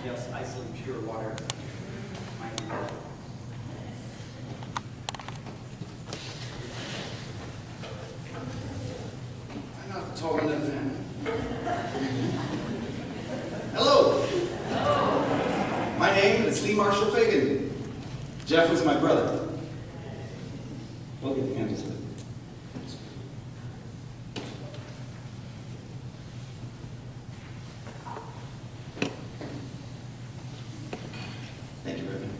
Jeff's Iceland Pure Water. I'm not tall enough then. Hello. My name is Marshall Fagen. Jeff was my brother. We'll get the candles lit. Thank you, Reverend.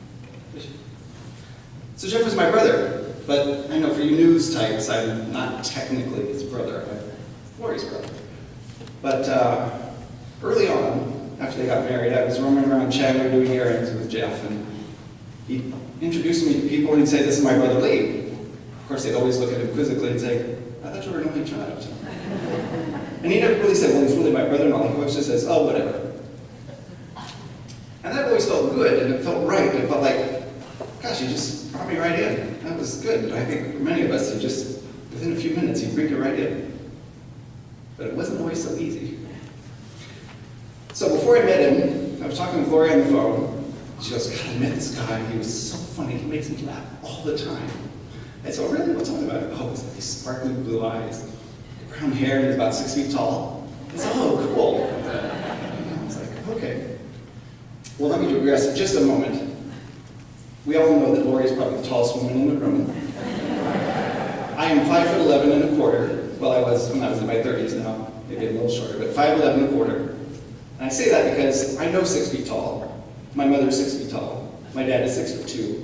So Jeff was my brother, but I know for you news types, I'm not technically his brother. I'm Lori's brother. But early on, after they got married, I was roaming around Chandler doing errands with Jeff, and he introduced me to people, and he'd say, "This is my brother Lee." Of course, they'd always look at him quizzically and say, "I thought you were an only child." And he never really said, "Well, he's really my brother-in-law." He always just says, "Oh, whatever." And that always felt good, and it felt right. It felt like, gosh, he just brought me right in. That was good. I think for many of us, he just, within a few minutes, he'd bring you right in. But it wasn't always so easy. So before I met him, I was talking with Lori on the phone. She goes, "God, I met this guy. He was so funny. He makes me laugh all the time." I said, "Oh, really? What's on about it?" "Oh, he's got these sparkling blue eyes, brown hair, and he's about 6 feet tall." I said, "Oh, cool." I was like, okay. Well, let me digress just a moment. We all know that Lori is probably the tallest woman in the room. I am 5'11" and a quarter. Well, I was when I was in my 30s now, maybe a little shorter, but 5'11" and a quarter. And I say that because I know 6 feet tall. My mother's 6 feet tall. My dad is 6'2".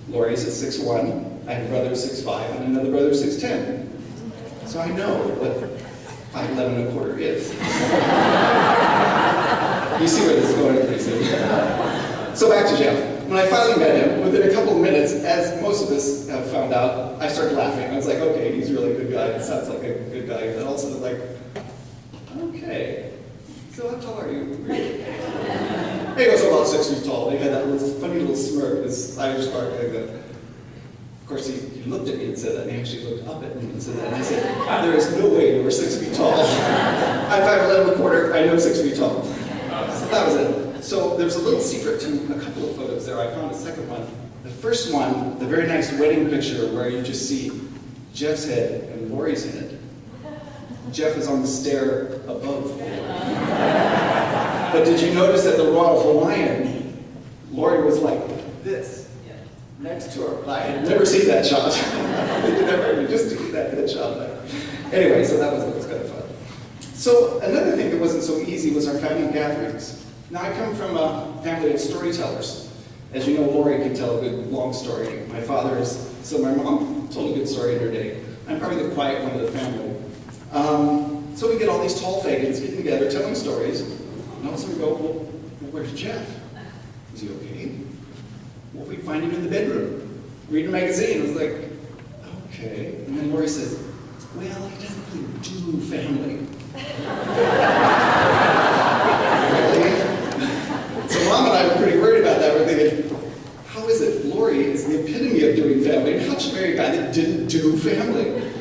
Lori's at 6'1". I have a brother who's 6'5", and another brother who's 6'10". So I know what 5'11" and a quarter is. You see where this is going pretty soon. So back to Jeff. When I finally met him, within a couple of minutes, as most of us have found out, I started laughing. I was like, okay, he's a really good guy. It sounds like a good guy. And also like, okay, so how tall are you? Really? He was about 6 feet tall. He had that little funny little smirk, this Irish smirk like that. Of course, he looked at me and said that, and he actually looked up at me and said that. And I said, "There is no way you were 6 feet tall. I'm 5'11" and a quarter. I know 6 feet tall." So that was it. So there's a little secret to a couple of photos there. I found a second one. The first one, the very nice wedding picture where you just see Jeff's head and Lori's head. Jeff is on the stair above. But did you notice that the Royal Hawaiian, Lori was like this, next to her? I had never seen that shot. Never, just to get that good shot. Anyway, so that was kind of fun. So another thing that wasn't so easy was our family gatherings. Now I come from a family of storytellers. As you know, Lori can tell a good long story. My father is, so my mom told a good story in her day. I'm probably the quiet one of the family. So we get all these tall Fagans getting together, telling stories. And all of a sudden we go, well, where's Jeff? Is he okay? Well, we find him in the bedroom, reading a magazine. I was like, okay. And then Lori says, well, he doesn't really do family. Really? So Mom and I were pretty worried about that. We're thinking, how is it Lori is the epitome of doing family? How'd she marry a guy that didn't do family?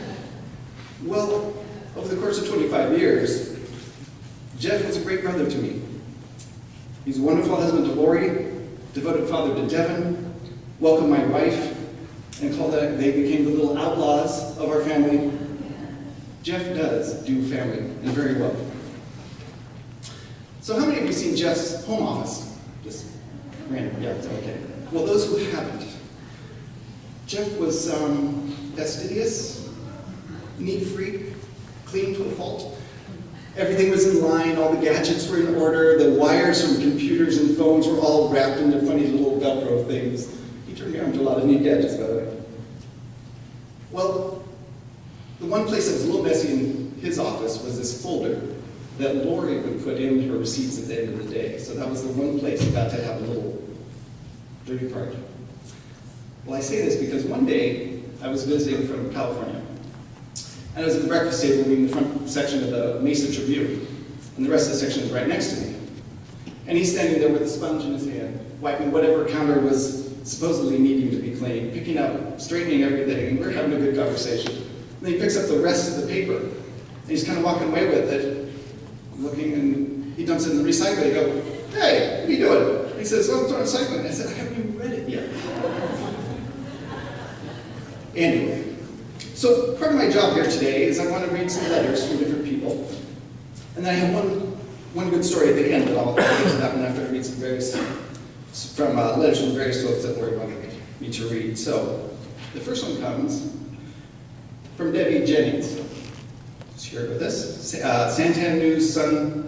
Well, over the course of 25 years, Jeff was a great brother to me. He's a wonderful husband to Lori, devoted father to Devin, welcomed my wife, and called that they became the little outlaws of our family. Jeff does do family, and very well. So how many of you seen Jeff's home office? Just random, yeah, okay. Well, those who haven't. Jeff was fastidious, neat freak, clean to a fault. Everything was in line, all the gadgets were in order, the wires from computers and phones were all wrapped into funny little Velcro things. He turned me on to a lot of neat gadgets, by the way. Well, the one place that was a little messy in his office was this folder that Lori would put in her receipts at the end of the day. So that was the one place he got to have a little dirty part. Well, I say this because one day I was visiting from California. And I was at the breakfast table reading the front section of the Mesa Tribune, and the rest of the section was right next to me. And he's standing there with a sponge in his hand, wiping whatever counter was supposedly needing to be cleaned, picking up, straightening everything, and we're having a good conversation. And then he picks up the rest of the paper, and he's kind of walking away with it, looking, and he dumps it in the recycler. I go, "Hey, what are you doing?" He says, "Oh, I'm throwing cycling." I said, "I haven't even read it yet." Anyway, so part of my job here today is I want to read some letters from different people. And then I have one good story at the end, but I'll get to that one after I read some letters from various folks that Lori wanted me to read. So the first one comes from Debbie Jennings. She's here with us. Santan Sun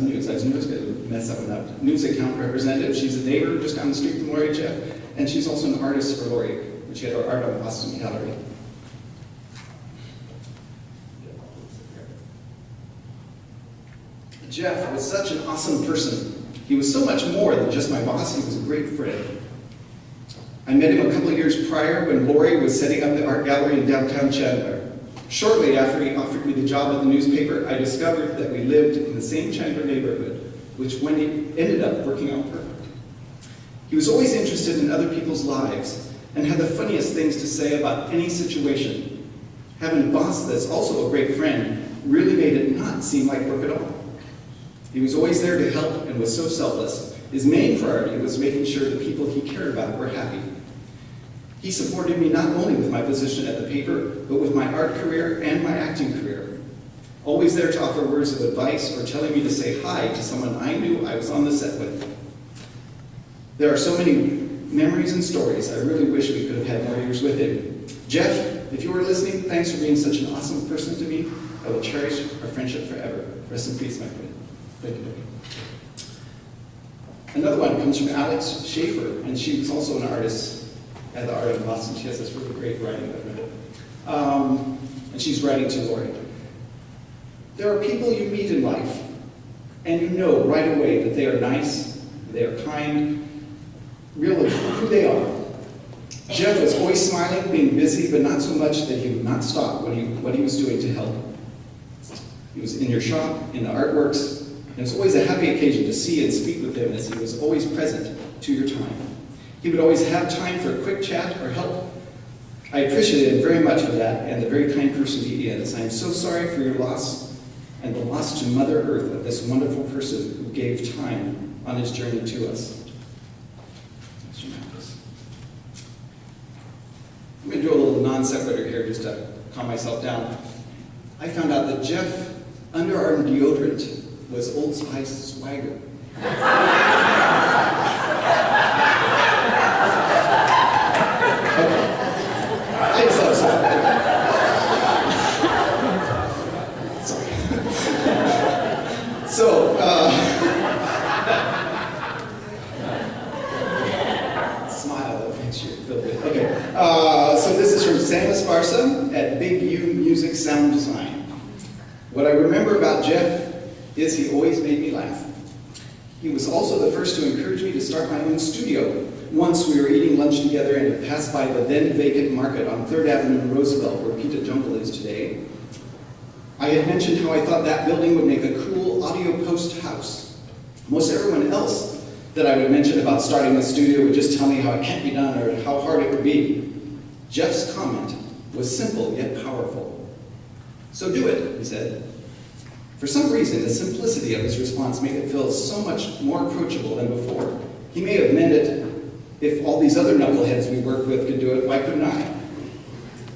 News. I knew I was going to mess that one up. News account representative. She's a neighbor just down the street from Lori, Jeff, and she's also an artist for Lori, which she had her art on Boston Gallery. Jeff was such an awesome person. He was so much more than just my boss. He was a great friend. I met him a couple of years prior when Lori was setting up the art gallery in downtown Chandler. Shortly after he offered me the job at the newspaper, I discovered that we lived in the same Chandler neighborhood, which when he ended up working out perfect. He was always interested in other people's lives and had the funniest things to say about any situation. Having a boss that's also a great friend really made it not seem like work at all. He was always there to help and was so selfless. His main priority was making sure the people he cared about were happy. He supported me not only with my position at the paper, but with my art career and my acting career. Always there to offer words of advice or telling me to say hi to someone I knew I was on the set with. There are so many memories and stories. I really wish we could have had more years with him. Jeff, if you were listening, thanks for being such an awesome person to me. I will cherish our friendship forever. Rest in peace, my friend. Thank you, Debbie. Another one comes from Alex Schaefer, and she was also an artist at the Art of Boston. She has this really great writing that I read. And she's writing to Lori. There are people you meet in life, and you know right away that they are nice, they are kind, real of who they are. Jeff was always smiling, being busy, but not so much that he would not stop what he was doing to help. He was in your shop, in the artworks, and it was always a happy occasion to see and speak with him as he was always present to your time. He would always have time for a quick chat or help. I appreciated him very much for that and the very kind person he is. I am so sorry for your loss and the loss to Mother Earth of this wonderful person who gave time on his journey to us. I'm going to do a little non sequitur here just to calm myself down. I found out that Jeff underarm deodorant was Old Spice Swagger. I just thought sorry. So, smile, that makes you feel good. Okay, so this is from Sam Esparza at Big U Music Sound Design. What I remember about Jeff is he always made me laugh. He was also the first to encourage me to start my own studio. Once we were eating lunch together and it passed by the then vacant market on 3rd Avenue in Roosevelt, where Pita Jungle is today. I had mentioned how I thought that building would make a cool audio post house. Most everyone else that I would mention about starting a studio would just tell me how it can't be done or how hard it would be. Jeff's comment was simple yet powerful. So do it, he said. For some reason, the simplicity of his response made it feel so much more approachable than before. He may have meant it. If all these other knuckleheads we worked with could do it, why couldn't I?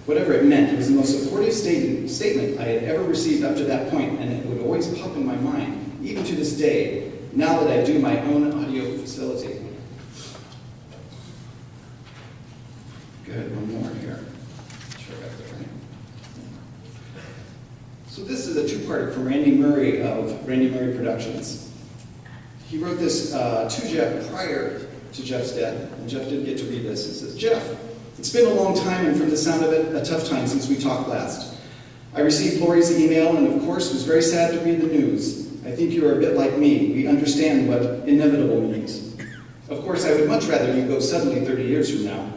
Whatever it meant, it was the most supportive statement I had ever received up to that point, and it would always pop in my mind, even to this day, now that I do my own audio facility. Good, one more here. Sure I got that right. So this is a two-parter from Randy Murray of Randy Murray Productions. He wrote this to Jeff prior to Jeff's death, and Jeff didn't get to read this. He says, Jeff, it's been a long time, and from the sound of it, a tough time since we talked last. I received Lori's email, and of course was very sad to read the news. I think you are a bit like me. We understand what inevitable means. Of course, I would much rather you go suddenly 30 years from now,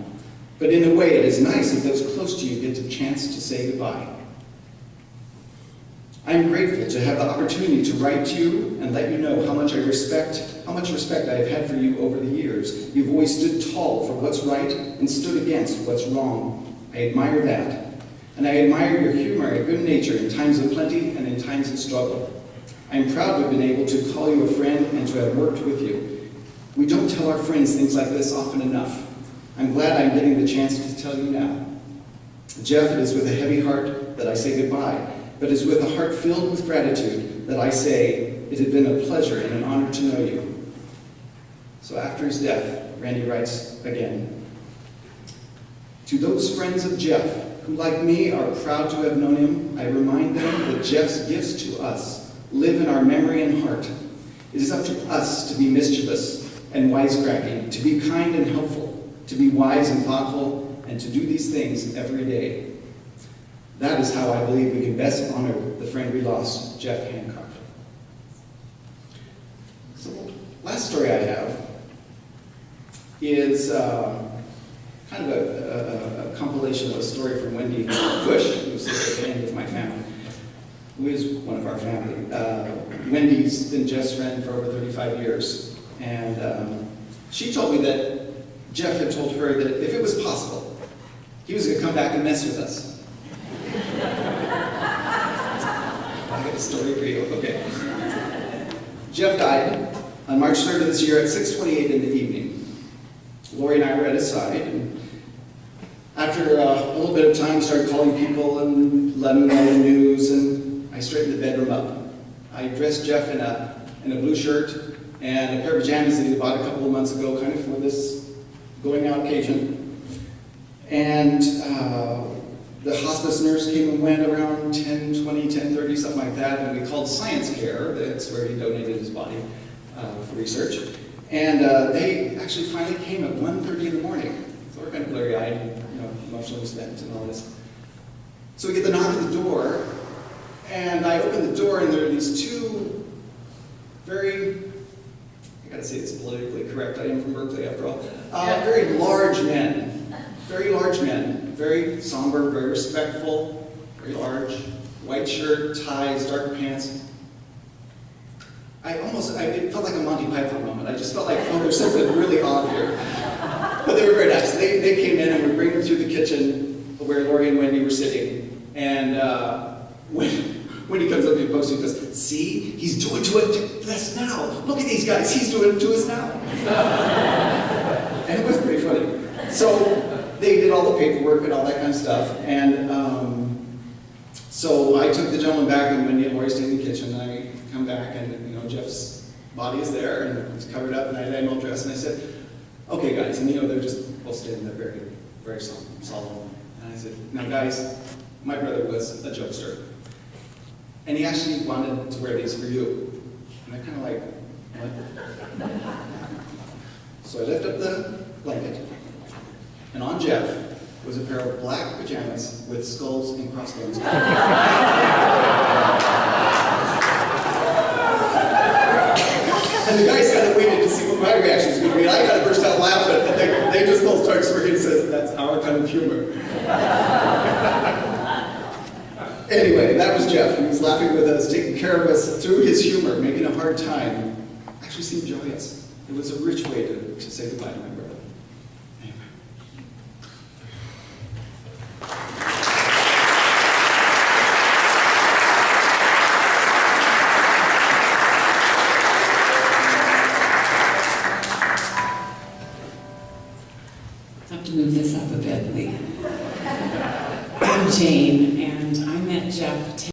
but in a way, it is nice if those close to you get the chance to say goodbye. I am grateful to have the opportunity to write to you and let you know how much respect I have had for you over the years. You've always stood tall for what's right and stood against what's wrong. I admire that. And I admire your humor and good nature in times of plenty and in times of struggle. I'm proud to have been able to call you a friend and to have worked with you. We don't tell our friends things like this often enough. I'm glad I'm getting the chance to tell you now. Jeff, it is with a heavy heart that I say goodbye, but it is with a heart filled with gratitude that I say it had been a pleasure and an honor to know you. So after his death, Randy writes again, to those friends of Jeff who, like me, are proud to have known him, I remind them that Jeff's gifts to us live in our memory and heart. It is up to us to be mischievous and wisecracking, to be kind and helpful, to be wise and thoughtful, and to do these things every day. That is how I believe we can best honor the friend we lost, Jeff Hancock. So the last story I have is kind of a compilation of a story from Wendy Bush, who sits at the end of my family, who is one of our family. Wendy's been Jeff's friend for over 35 years, and she told me that Jeff had told her that if it was possible, he was going to come back and mess with us. I got a story for you. Okay. Jeff died on March 3rd of this year at 6:28 in the evening. Lori and I were at his side, and after a little bit of time, we started calling people and letting them know the news, and I straightened the bedroom up. I dressed Jeff in a blue shirt and a pair of pajamas that he bought a couple of months ago, kind of for this going out occasion. And the hospice nurse came and went around 10:20, 10:30, something like that, and we called Science Care. That's where he donated his body for research. And they actually finally came at 1:30 in the morning. So we're kind of blurry-eyed, emotionally spent and all this. So we get the knock at the door, and I open the door, and there are these two very, I gotta say it's politically correct, I am from Berkeley after all, very large men, very somber, very respectful, very large, white shirt, ties, dark pants. It felt like a Monty Python moment. I just felt like, there's something really odd here. But they were very nice. They came in and we bring them through the kitchen where Lori and Wendy were sitting. And when he comes up to the post, he goes, see, he's doing to us now. Look at these guys, he's doing it to us now. And it was pretty funny. So they did all the paperwork and all that kind of stuff. And so I took the gentleman back, and Wendy and Lori stayed in the kitchen, and I come back, and Jeff's body is there, and it's covered up, and I had an old dress, and I said, okay, guys, and they're just both standing there very, very solemn. And I said, now, guys, my brother was a jokester, and he actually wanted to wear these for you. And they're kind of like, what? So I lift up the blanket, and on Jeff was a pair of black pajamas with skulls and crossbones. And the guys kind of waited to see what my reaction was going to be. And I kind of burst out laughing, and they just both started smirking and said, that's our kind of humor. Anyway, that was Jeff. He was laughing with us, taking care of us through his humor, making a hard time. Actually seemed joyous. It was a rich way to say goodbye to my brother. Anyway. I have to move this up a bit, Lee. I'm Jane, and I met Jeff